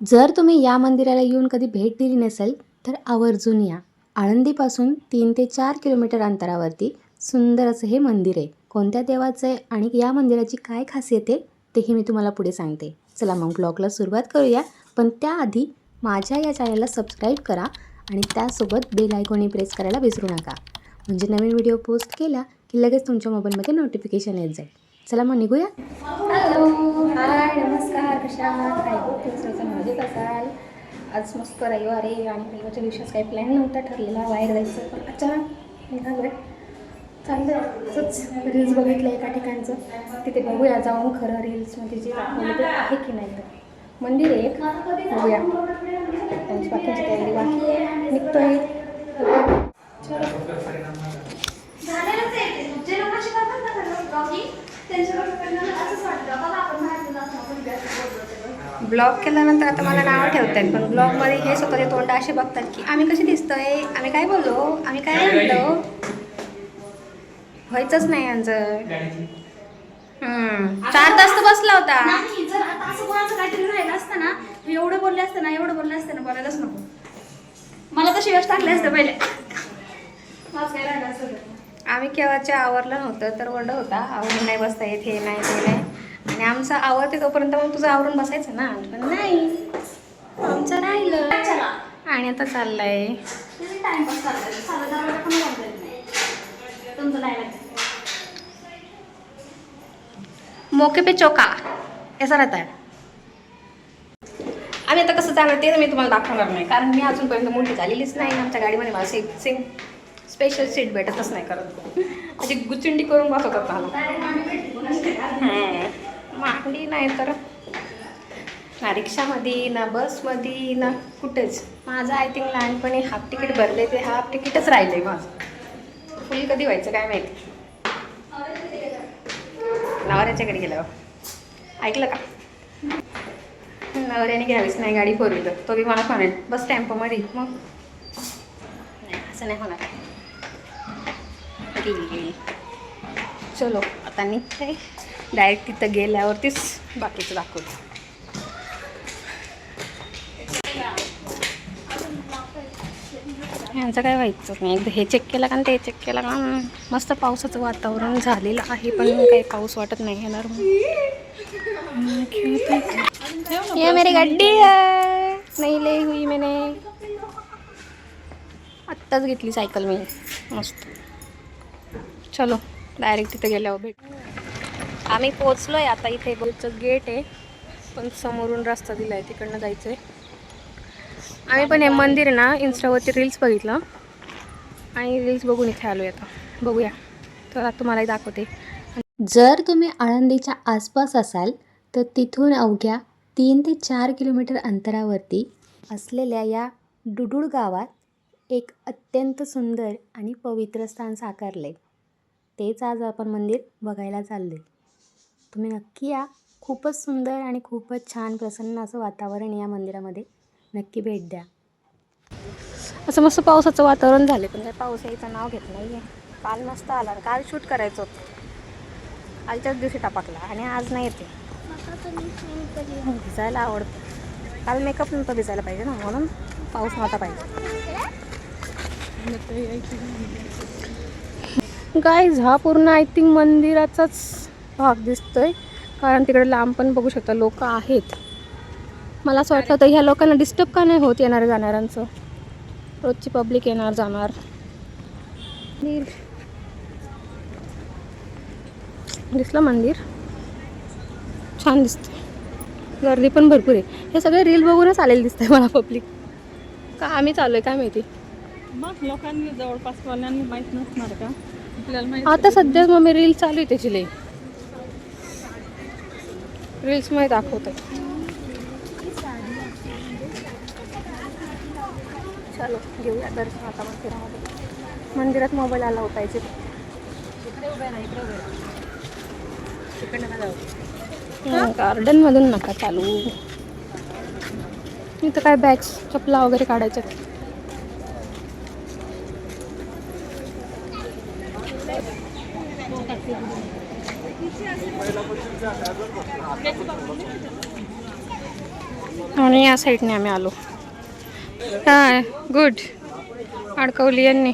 जर तुम्ही या मंदिराला येऊन कधी भेट दिली नसेल तर आवर्जून या. आळंदीपासून 3 ते 4 किलोमीटर अंतरावरती सुंदर असं हे मंदिर आहे. कोणत्या देवाचं आहे आणि या मंदिराची काय खासियत आहे तेही मी तुम्हाला पुढे सांगते. चला मग ब्लॉगला सुरुवात करूया. पण त्याआधी माझ्या या चॅनलला सबस्क्राईब करा आणि त्यासोबत बेल आयकॉनही प्रेस करायला विसरू नका. म्हणजे नवीन व्हिडिओ पोस्ट केला की लगेच तुमच्या मोबाईलमध्ये नोटिफिकेशन येत जाईल. चला मग निघूया. हॅलो, हाय, नमस्कार, कशा आहात? आय होप तुम्ही सगळं मजेत असाल. आज मस्त रविवार आहे आणि रविवारच्या दिवसाच काही प्लॅन नव्हता ठरलेला बाहेर जायचं, पण अचानक निघालो आहे. चांगलं असंच रील्स बघितलं एका ठिकाणचं, तिथे बघूया जाऊन खरं रील्समध्ये जे दाखवलं ते आहे की नाही. तर मंदिर आहे एक, बघूया. त्यांची बाकीची तयारी बाकी आहे, निघतोय. ब्लॉग केल्यानंतर आता मला नावं ठेवत आहेत, पण ब्लॉगमध्ये हे स्वतःचे तोंड असे बघतात की आम्ही कशी दिसतोय, आम्ही काय बोललो, आम्ही काय म्हणलो. व्हायचंच नाही यांचं. 4 तास तर बसला होता. जर आता असं कोणाचं काहीतरी राहिलं असतं ना, एवढं बोलले असतं ना बोलायलाच नको. मला तर शिवाय टाकले असतं पहिले. माझं काय राहिलं असतं. आम्ही केव्हाच्या आवरलं नव्हतं तर वरड होता, आवरून नाही बसता येत, हे नाही ते नाही. आणि आमचं आवडते तोपर्यंत मग तुझं आवरून बसायचं ना, पण नाही, आमचं राहिलं. आणि आता चाललंय टाइमपास चाललाय, पण नाही तुमचं नाही. मौके पे चौका ऐसा रहता है. आम्ही आता कसं जाणार ते मी तुम्हाला दाखवणार नाही, कारण मी अजूनपर्यंत मोठी झालेलीच नाही. आमच्या गाडीमध्ये मला सेम स्पेशल सीट भेटतच नाही. करत अशी गुचिंडी करून बसवतात मांडी नाही तर ना रिक्षामध्ये ना बसमध्ये ना कुठेच. माझं आय थिंक लहानपणी हाफ तिकीट भरले ते हाफ तिकीटच राहिले आहे माझं. फुल कधी व्हायचं काय माहिती. नवऱ्याच्याकडे गेल्यावर ऐकलं का, नवऱ्याने घ्यावीच नाही गाडी 4 व्हीलर. तो बी मला म्हणेल बस टेम्पोमध्ये. मग नाही, असं नाही होणार. गेली चलो आता निघते. डायरेक्ट तिथं गेल्यावरतीच बाकीचं दाखवतो. यांचं काय व्हायचं नाही. एकदा हे चेक केलं का ते चेक केलं का. मस्त पावसाचं वातावरण झालेलं आहे, पण काही पाऊस वाटत नाही येणार. ये मेरी गड्डी है, नहीं ले हुई मैंने. आत्ताच घेतली सायकल मी, मस्त. चलो डायरेक्ट तिथे गेल्यावर भेट. आम्ही पोचलो आहे आता. इथे बोलचं गेट आहे, पण समोरून रस्ता दिला आहे, तिकडनं जायचं आहे. आम्ही पण हे मंदिर ना इन्स्टावरती रील्स बघितलं आणि रील्स बघून इथे आलो आहे. आता बघूया, तर आता तुम्हालाही दाखवते. जर तुम्ही आळंदीच्या आसपास असाल तर तिथून अवघ्या 3 ते 4 किलोमीटर अंतरावरती असलेल्या या डुडुळ गावात एक अत्यंत सुंदर आणि पवित्र स्थान साकारले. तेच आज आपण मंदिर बघायला चाललो आहे. तुम्ही नक्की या. खूपच सुंदर आणि खूपच छान प्रसन्न असं वातावरण या मंदिरामध्ये. नक्की भेट द्या. असं मस्त पावसाचं वातावरण झालं, पण काही पाऊस यायचं नाव घेत नाही आहे. काल मस्त आला, काल शूट करायचं होतं, कालच्याच दिवशी टापकला आणि आज नाही येते. भिजायला आवडतं. काल मेकअप नव्हतं भिजायला पाहिजे ना, म्हणून पाऊस नव्हता पाहिजे. गाईज हा पूर्ण आय थिंक मंदिराचाच भाग दिसतोय, कारण तिकडे लांब पण बघू शकता लोक आहेत. मला असं वाटलं तर ह्या लोकांना डिस्टर्ब का नाही होत येणाऱ्या जाणाऱ्यांचं. रोजची पब्लिक येणार जाणार. दिसलं मंदिर छान दिसतं. गर्दी पण भरपूर आहे. हे सगळे रील बघूनच आलेले दिसतंय मला पब्लिक. का आम्ही चालू आहे काय माहिती. मग लोकांनी जवळपास वाल्यांनी माहीत नसणार का आपल्याला. आता सध्याच मग मी रील चालू आहे त्याची लई रील्समध्ये दाखवत आहे. चलो घेऊया दर्शन आता मंदिरामध्ये. मंदिरात मोबाईल आला होता याचे. गार्डनमधून नका चालू. इथं काय बॅग्स चपला वगैरे काढायच्या. आणि या साईडने आम्ही आलो. Hi good. अडकवली यांनी.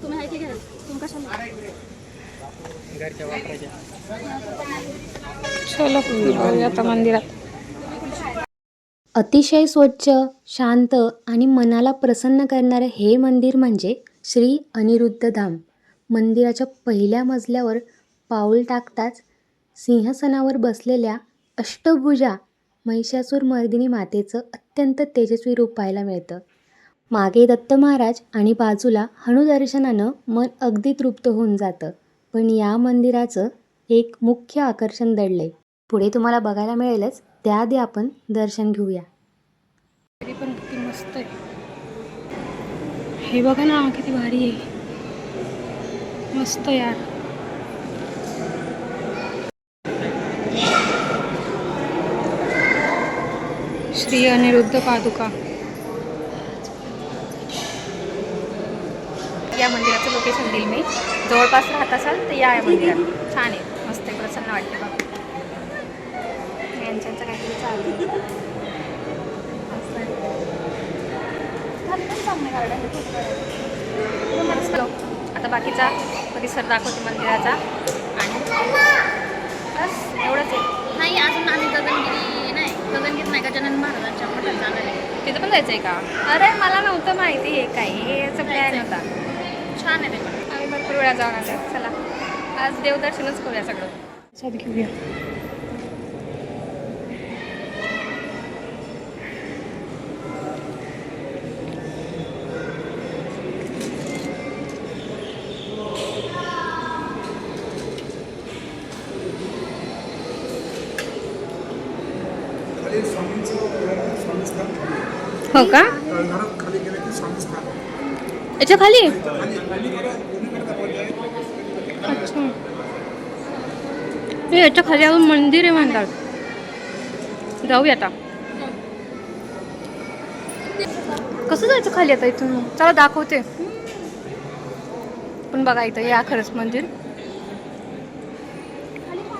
तुम्ही आहे की घरात? तुम्ही कशाला? चलो जाऊया आता मंदिरात. अतिशय स्वच्छ, शांत आणि मनाला प्रसन्न करणारे हे मंदिर म्हणजे श्री अनिरुद्ध धाम. मंदिराच्या पहिल्या मजल्यावर पाऊल टाकताच सिंहासनावर बसलेल्या अष्टभुजा महिषासुरमर्दिनी मातेचं अत्यंत तेजस्वी रूप पाहायला मिळतं. मागे दत्त महाराज आणि बाजूला हनुदर्शनानं मन अगदी तृप्त होऊन जातं. पण या मंदिराचं एक मुख्य आकर्षण दडलंय. पुढे तुम्हाला बघायला मिळेलच. त्याआधी आपण दर्शन घेऊया. तरी पण किती मस्त आहे. हे बघा ना किती भारी आहे. मस्त यार. श्री अनिरुद्ध पादुका. या मंदिराचं लोकेशन दिल मी. जवळपास राहत असाल तर या मंदिरात. छान आहे, मस्त आहे, प्रसन्न वाटते बघा. यांचं काहीतरी चालू आहे. आता बाकीचा परिसर दाखवते मंदिराचा आणि बस एवढंच आहे. नाही, अजून आम्ही गगनगिरी नाही गजानन महाराजांच्या मठात जाणार आहे. तिथं पण जायचं आहे का? अरे मला नव्हतं माहिती हे काय. हे याचा प्लॅन होता. छान आहे ते पण. आम्ही भरपूर वेळा जाऊन आलो. चला आज देवदर्शनच करूया सगळं. साथ घेऊया. हो का? याच्या खाली. अच्छा, हे याच्या खाली अजून मंदिर आहे म्हणतात. जाऊया आता. कसं जायचं खाली आता इथून? चला दाखवते. पण बघा इथं या खरंच मंदिर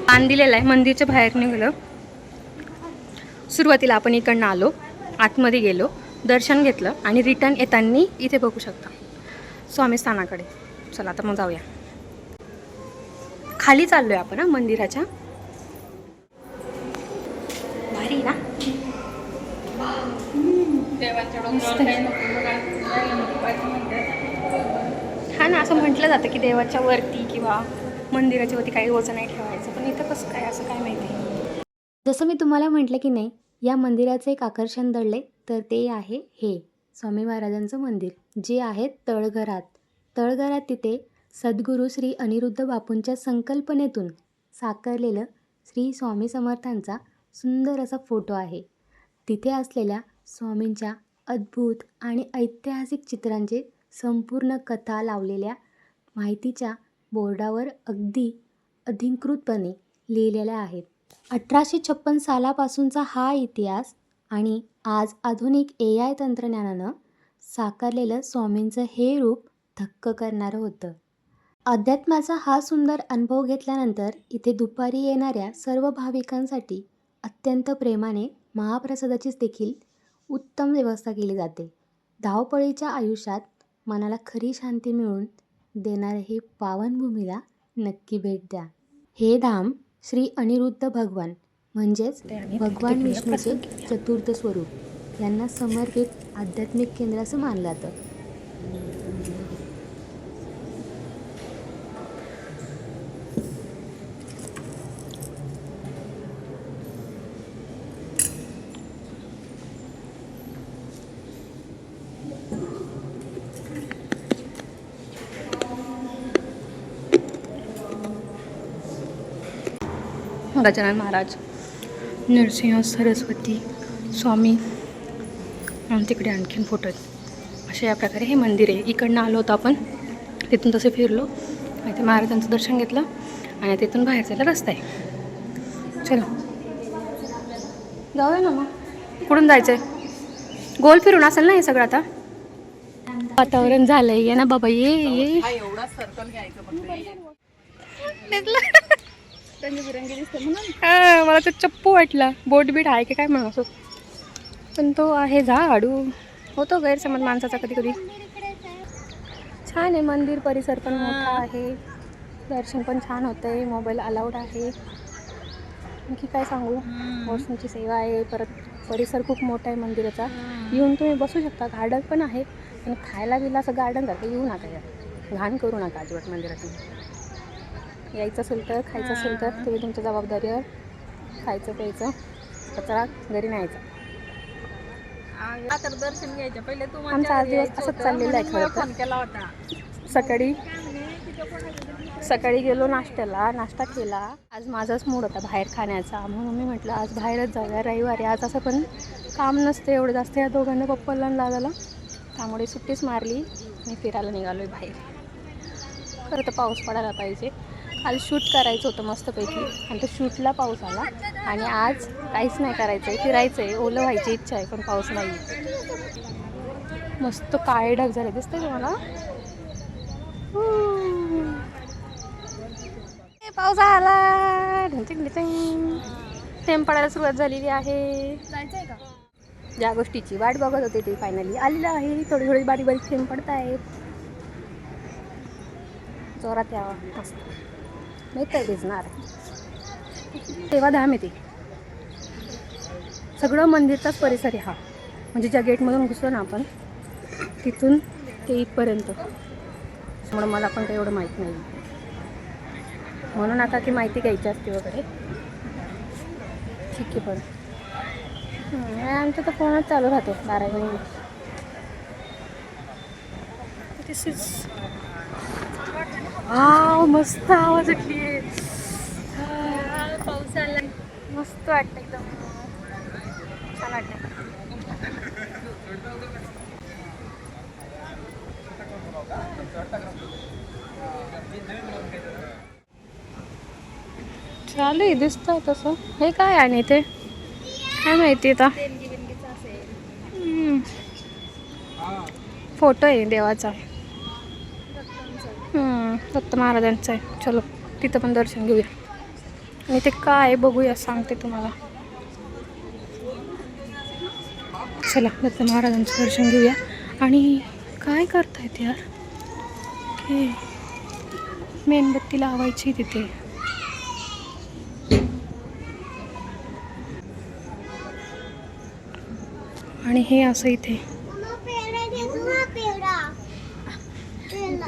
पान दिलेलं आहे. मंदिरच्या बाहेर निघालं. सुरुवातीला आपण इकडनं आलो, आतमध्ये गेलो, दर्शन घेतलं आणि रिटर्न येताना इथे बघू शकता स्वामी स्थानाकडे. चला आता मग जाऊया. खाली चाललोय आपण मंदिराच्या. भारी ना. हा ना, असं म्हटलं जातं की देवाच्या वरती किंवा मंदिराच्या वरती काही ओझं नाही ठेवायचं. पण इथं कसं काय, असं काय माहिती. जसं मी तुम्हाला म्हटलं की नाही, या मंदिराचं एक आकर्षण दडले तर ते आहे हे स्वामी महाराजांचं मंदिर, जे आहे तळघरात. तळघरात तिथे सद्गुरू श्री अनिरुद्ध बापूंच्या संकल्पनेतून साकारलेलं श्री स्वामी समर्थांचा सुंदर असा फोटो आहे. तिथे असलेल्या स्वामींच्या अद्भुत आणि ऐतिहासिक चित्रांचे संपूर्ण कथा लावलेल्या माहितीच्या बोर्डावर अगदी अधिकृतपणे लिहिलेल्या आहेत. 1856 सालापासूनचा हा इतिहास आणि आज आधुनिक AI तंत्रज्ञानानं साकारलेलं स्वामींचं हे रूप थक्क करणारं होतं. अध्यात्माचा हा सुंदर अनुभव घेतल्यानंतर इथे दुपारी येणाऱ्या सर्व भाविकांसाठी अत्यंत प्रेमाने महाप्रसादाचीच देखील उत्तम व्यवस्था केली जाते. धावपळीच्या आयुष्यात मनाला खरी शांती मिळवून देणाऱ्या हे पावनभूमीला नक्की भेट द्या. हे धाम श्री अनिरुद्ध भगवान म्हणजेच भगवान विष्णूचे चतुर्थ स्वरूप यांना समर्पित आध्यात्मिक केंद्र असं मानलं जातं. गजानन महाराज, नरसिंह, सरस्वती, स्वामी आणि तिकडे आणखीन फोटो आहेत. अशा या प्रकारे हे मंदिर आहे. इकडनं आलो होतो आपण, तिथून तसे फिरलो, इथे महाराजांचं दर्शन घेतलं आणि तिथून बाहेर जायला रस्ता आहे. चलो जाऊया ना. मग कुठून जायचं आहे? गोल फिरून असेल ना हे सगळं. आता वातावरण झालंय. ये ना बाबा, ये ये. रंगीबिरंगी दिसते म्हणून. हा, मला तो चप्पू वाटला. बोट बीट आहे की काय म्हणतो, पण तो आहे झाडू. होतो गैरसमज माणसाचा कधी कधी. छान आहे मंदिर, परिसर पण मोठा आहे, दर्शन पण छान होतंय, मोबाईल अलाउड आहे. आणखी काय सांगू, वॉशरूमची सेवा आहे, परत परिसर खूप मोठा आहे मंदिराचा. येऊन तुम्ही बसू शकता, गार्डन पण आहे. पण खायला बिला असं गार्डन सारखं येऊ नका, यार घाण करू नका अजिबात मंदिरातून. यायचं असेल तर, खायचं असेल तर तुम्ही तुमच्या जबाबदारीवर खायचं प्यायचं, कचरा घरी न्यायचा. तर दर्शन घ्यायचं पहिले तू आमचा आज दिवस असंच चाललेला आहे खरं फोन केला होता. तर. सकाळी गेलो नाश्ता केला. आज माझाच मूड होता बाहेर खाण्याचा, म्हणून मी म्हटलं आज बाहेरच जाऊया, रविवारी. आज असं पण काम नसतं एवढं जास्त या दोघांना, पप्पाला आणि दादाला. त्यामुळे सुट्टीच मारली आणि फिरायला निघालो आहे बाहेर. खरं तर पाऊस पडायला पाहिजे. काल शूट करायचं होतं मस्तपैकी, आणि तो शूटला पाऊस आला. आणि आज काहीच नाही करायचं आहे, फिरायचं आहे, ओलं व्हायची इच्छा आहे, पण पाऊस नाही. मस्त काळे ढग झाले, दिसतंय तुम्हाला. पाऊस आला, थेंब पडायला सुरुवात झालेली आहे. जायचंय का? ज्या गोष्टीची वाट बघत होते ते फायनली आलेलं आहे. थोडी थोडी बारीक बारीक थेंब पडत आहेत. जोरात यावं मस्त, नाही तर भिजणार. तेव्हा धाम येते. सगळं मंदिरचाच परिसर आहे हा, म्हणजे ज्या गेटमधून घुसलो ना आपण तिथून ते इथपर्यंत. म्हणून मला पण काही एवढं माहीत नाही, म्हणून आता की माहिती घ्यायची असते वगैरे. ठीक आहे, पण आमचा तर फोनच चालू राहतो 12 महिने. दिस इज मस्त आवाज उठली आहे. पाऊस आला. मस्त वाटतं, एकदम छान वाटतं. चालू आहे, दिसतं तसं. हे काय आणि ते काय माहिती आता. फोटो आहे देवाचा, दत्त महाराजांचा आहे. चलो तिथं पण दर्शन घेऊया. आणि ते काय बघूया, सांगते तुम्हाला. चला दत्त महाराजांचं दर्शन घेऊया. आणि काय करतायत यार, की मेणबत्ती लावायची तिथे. आणि हे असं इथे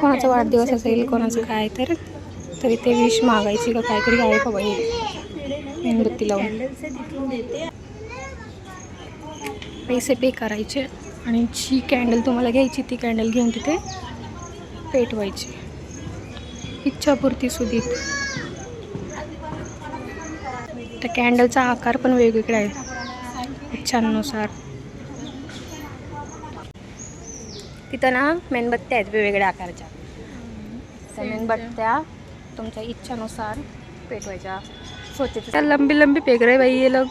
कोणाचा वाढदिवस असेल, कोणाचं काय, तर इथे विश मागायची का काहीतरी आहे का बाई. मेणबत्ती लावून पैसे पे करायचे, आणि जी कॅन्डल तुम्हाला घ्यायची ती कॅन्डल घेऊन तिथे पेटवायची. इच्छापूर्ती सुदीत. त्या कॅन्डलचा आकार पण वेगवेगळा आहे इच्छांनुसार. तिथं ना मेणबत्त्या आहेत वेगवेगळ्या आकाराच्या. त्या मेणबत्त्या तुमच्या इच्छानुसार पेटवायच्या. सोचते लंबी लंबी फेंक रहे भाई ये लोग,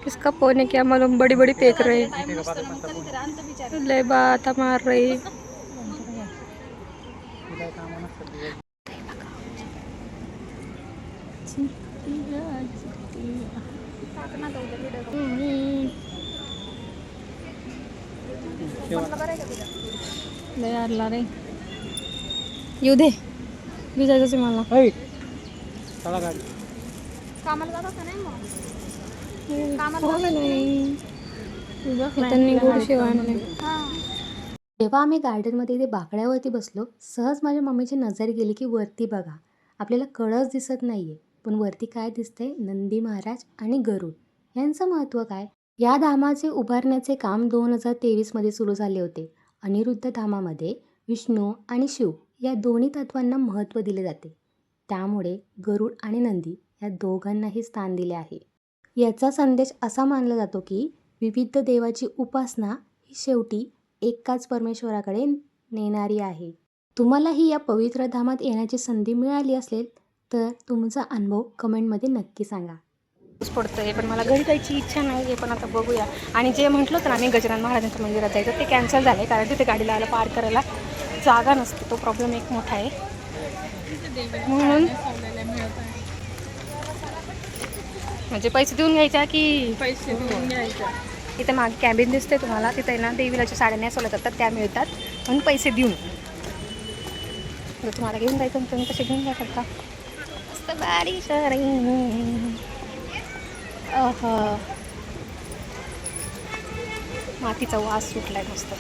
किसका फोन है क्या मालूम, बड़ी बड़ी फेंक रहे, ले बात मार रही. रे येऊ दे, विजायचंच आहे मला. कामाला जात होता नाही मग. त्यांनी गोड शेवा आणले. जेव्हा आम्ही गार्डनमध्ये इथे बाकड्यावरती बसलो, सहज माझ्या मम्मीची नजर गेली की वरती बघा. आपल्याला कळस दिसत नाहीये, पण वरती काय दिसतंय, नंदी महाराज आणि गरुड. यांचं महत्त्व काय. या धामाचे उभारण्याचे काम 2023 सुरू झाले होते. अनिरुद्ध धामामध्ये विष्णू आणि शिव या दोन्ही तत्वांना महत्त्व दिले जाते. त्यामुळे गरुड आणि नंदी या दोघांनाही स्थान दिले आहे. याचा संदेश असा मानला जातो की विविध देवाची उपासना ही शेवटी एकाच परमेश्वराकडे नेणारी आहे. तुम्हालाही या पवित्र धामात येण्याची संधी मिळाली असेल तर तुमचा अनुभव कमेंटमध्ये नक्की सांगा. पाऊस पडतोय, पण मला घरी जायची इच्छा नाही आहे, पण आता बघूया. आणि जे म्हटलं होतं ना आम्ही गजानन महाराजांच्या मंदिरात जायचं, ते कॅन्सल झालं आहे, कारण तिथे गाडी लावायला पार्क करायला जागा नसते. तो प्रॉब्लेम एक मोठा आहे, म्हणून म्हणजे पैसे देऊन घ्यायच्या की पैसे देऊन घ्यायचे. इथे मागे कॅबिन दिसते तुम्हाला, तिथे ना देवीलाच्या साड्या नेसवल्या जातात, त्या मिळतात म्हणून पैसे देऊन. जर तुम्हाला घेऊन जायचं तर तुम्ही कसे घेऊन जाऊ शकता. मस्त बारीक मातीचा वास सुटलाय मस्त.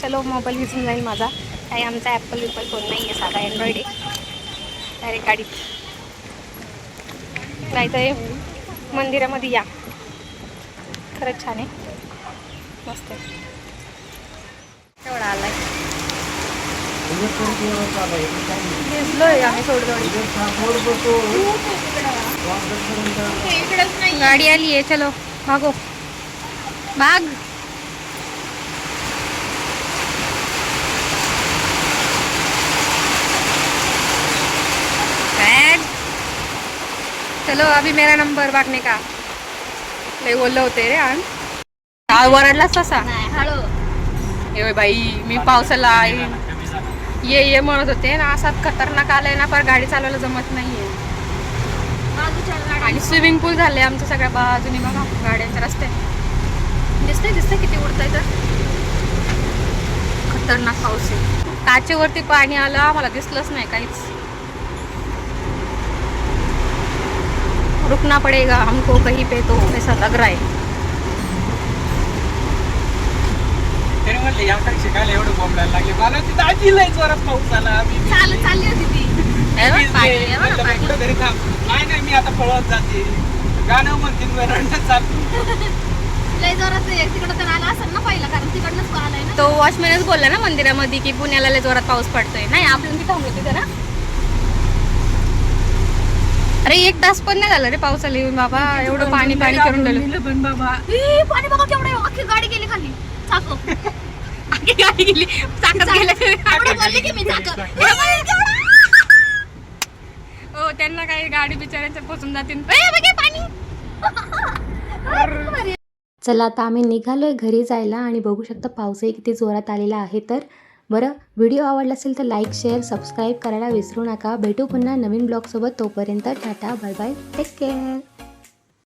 चलो मोबाईल विसरून जाईल माझा. काही आमचा ॲपल विपल फोन नाही आहे, साधा अँड्रॉइड आहे. डायरेक्ट गाडीत जायचं आहे. मंदिरामध्ये या, खरंच छान आहे, मस्त आहे. एवढा आलाय दिसलोय आम्ही थोडं. गाडी आली आहे, चलो भागो भाग. चलो अभी मेरा नंबर भागने का. लय बोललं होते रे आण. वरडलाच तसा. ए बाई मी पावसाला ये म्हणत होते ना, असा खतरनाक आलाय ना, पर गाडी चालवायला जमत नाहीये. आणि स्विमिंग पूल झाले आमच्या सगळ्या बाजूनी बघा, गाड्यांचे रस्ते दिसतंय किती उडतंय. तर खतरनाक पाऊस आहे. काचेवरती पाणी आलं, आम्हाला दिसलंच नाही काहीच. रुकना पडेगा हमको कहीं पे, तो ऐसा लग रहा है. तरी म्हणले या काही शिकायला एवढं बोंबलायला लागले. मला तिथं आजीलाय जोरात पाऊस आला. चालली होती ती. कुठं तरी थांब. नाही मी आता पळत जाते. गाणं म्हणतील रडण्यात चालू. लय जोरात तिकडं तर आला असेल ना पहिला, कारण तिकडनंच आलाय ना. तो वॉचमॅनच बोलला ना मंदिरामध्ये की पुण्याला लय जोरात पाऊस पडतोय. नाही आपण तिथं थांबलो तिथे ना. अरे 1 तास पण नाही झालं रे पावसाला येऊन बाबा, एवढं पाणी करून दिलं. पण बाबा पाणी बघा केवढं, अख्खी गाडी गेली खाली. चाक गाडी गेली, चाकच गेलं. बोलली की मी चाक. हो त्यांना काही गाडी बिचाऱ्यांच्या पोचून जातील. चला आता आम्ही निघालोय घरी जायला आणि बघू शकता पाऊसही किती जोरात आलेला आहे. तर बरं, व्हिडिओ आवडला असेल तर लाईक शेअर सबस्क्राईब करायला विसरू नका. भेटू पुन्हा नवीन ब्लॉगसोबत. तोपर्यंत tata bye bye, take care.